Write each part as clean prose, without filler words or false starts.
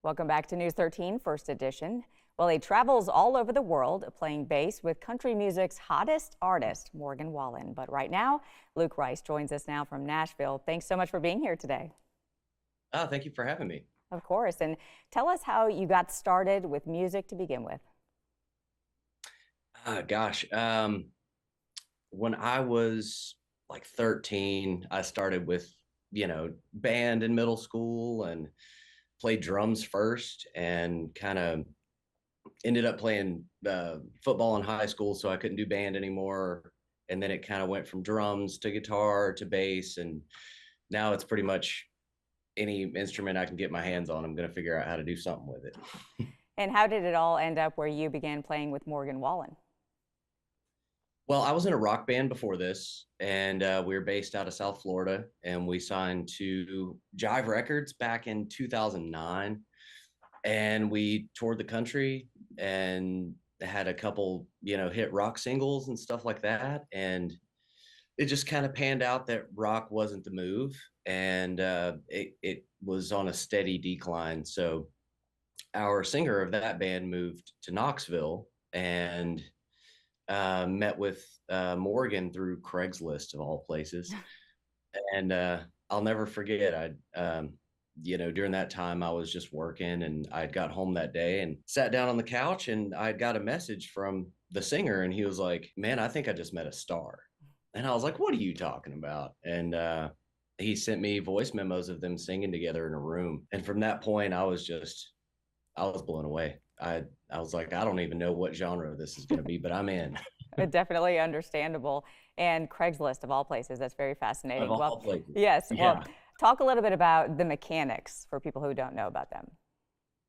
Welcome back to News 13 First Edition. Well, he travels all over the world playing bass with country music's hottest artist, Morgan Wallen. But right now, Luke Rice joins us now from Nashville. Thanks so much for being here today. Oh, thank you for having me. Of course. And tell us how you got started with music to begin with. Gosh, when I was like 13, I started with, band in middle school and played drums first and kind of ended up playing football in high school. So I couldn't do band anymore. And then it kind of went from drums to guitar to bass. And now it's pretty much any instrument I can get my hands on. I'm going to figure out how to do something with it. And how did it all end up where you began playing with Morgan Wallen? Well, I was in a rock band before this, and we were based out of South Florida, and we signed to Jive Records back in 2009, and we toured the country and had a couple, hit rock singles and stuff like that, and it just kind of panned out that rock wasn't the move, and it was on a steady decline. So our singer of that band moved to Knoxville and met with Morgan through Craigslist of all places. And I'll never forget, during that time I was just working and I'd got home that day and sat down on the couch and I'd got a message from the singer and he was like, "Man, I think I just met a star." And I was like, "What are you talking about?" And he sent me voice memos of them singing together in a room. And from that point, I was blown away. I was like, I don't even know what genre this is going to be, but I'm in. Definitely understandable. And Craigslist, of all places, that's very fascinating. Of all places. Yes. Yeah. Well, talk a little bit about the mechanics for people who don't know about them.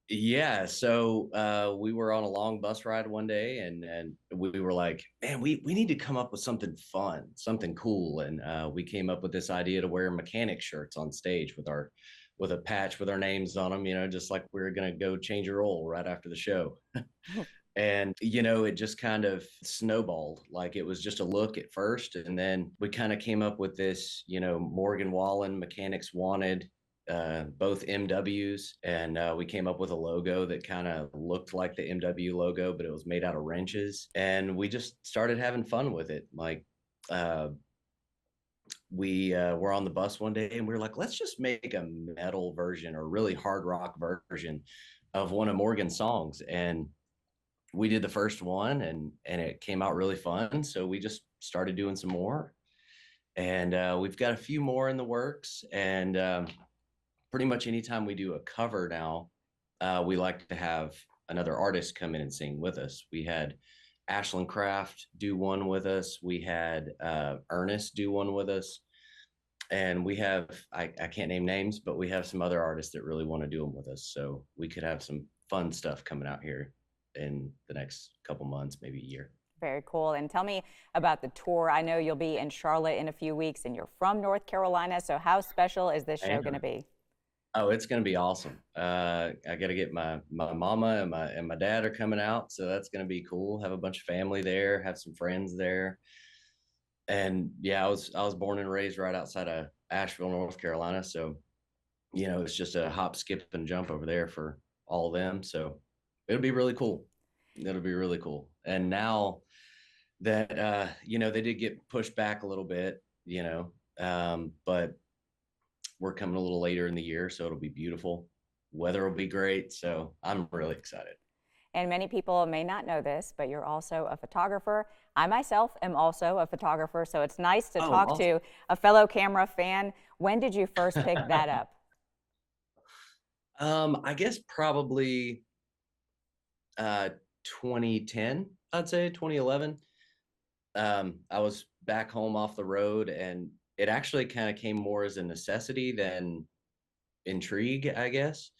Yeah. So we were on a long bus ride one day and we were like, man, we need to come up with something fun, something cool. And we came up with this idea to wear mechanic shirts on stage with a patch with our names on them, just like we were going to go change a role right after the show. And, it just kind of snowballed. Like it was just a look at first. And then we kind of came up with this, Morgan Wallen, Mechanics Wanted, both MWs. And we came up with a logo that kind of looked like the MW logo, but it was made out of wrenches. And we just started having fun with it. Like, we were on the bus one day and we were like, let's just make a metal version or really hard rock version of one of Morgan's songs. And we did the first one and it came out really fun. So we just started doing some more and we've got a few more in the works. And pretty much anytime we do a cover now, we like to have another artist come in and sing with us. We had Ashlyn Craft do one with us. We had Ernest do one with us. And we have, I can't name names, but we have some other artists that really want to do them with us. So we could have some fun stuff coming out here in the next couple months, maybe a year. Very cool. And tell me about the tour. I know you'll be in Charlotte in a few weeks and you're from North Carolina. So how special is this show going to be? Oh, it's going to be awesome. I got to get my mama and my dad are coming out. So that's going to be cool. Have a bunch of family there, have some friends there. And yeah, I was born and raised right outside of Asheville, North Carolina. So, it's just a hop, skip, and jump over there for all of them. So it'll be really cool. It'll be really cool. And now that they did get pushed back a little bit, but we're coming a little later in the year, so it'll be beautiful. Weather will be great. So I'm really excited. And many people may not know this, but you're also a photographer. I myself am also a photographer, so it's nice to talk to a fellow camera fan. When did you first pick that up? I guess probably 2010, I'd say 2011. I was back home off the road, and it actually kind of came more as a necessity than intrigue, I guess.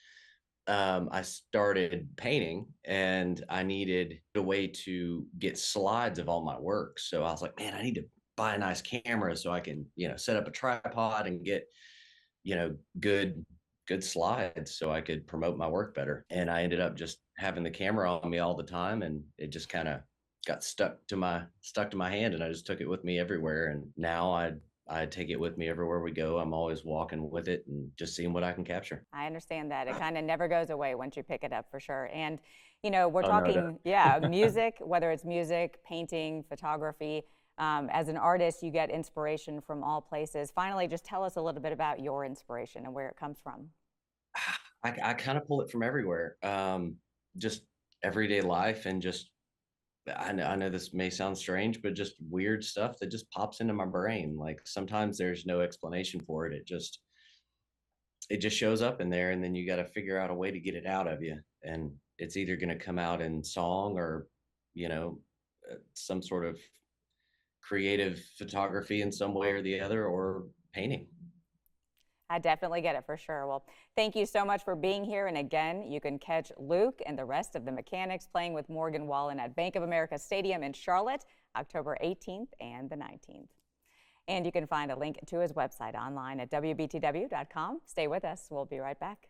I started painting and I needed a way to get slides of all my work. So I was like, man, I need to buy a nice camera so I can, set up a tripod and get, good slides so I could promote my work better. And I ended up just having the camera on me all the time, and it just kind of got stuck to my hand, and I just took it with me everywhere. And now I take it with me everywhere we go. I'm always walking with it and just seeing what I can capture. I understand that. It kind of never goes away once you pick it up, for sure. And, you know, we're Oh no, talking, yeah, music, whether it's music, painting, photography. As an artist, you get inspiration from all places. Finally, just tell us a little bit about your inspiration and where it comes from. I kind of pull it from everywhere. Just everyday life and just I know this may sound strange, but just weird stuff that just pops into my brain. Like sometimes there's no explanation for it. It just shows up in there, and then you got to figure out a way to get it out of you. And it's either going to come out in song or, you know, some sort of creative photography in some way or the other, or painting. I definitely get it, for sure. Well, thank you so much for being here. And again, you can catch Luke and the rest of the Mechanics playing with Morgan Wallen at Bank of America Stadium in Charlotte, October 18th and the 19th. And you can find a link to his website online at WBTW.com. Stay with us. We'll be right back.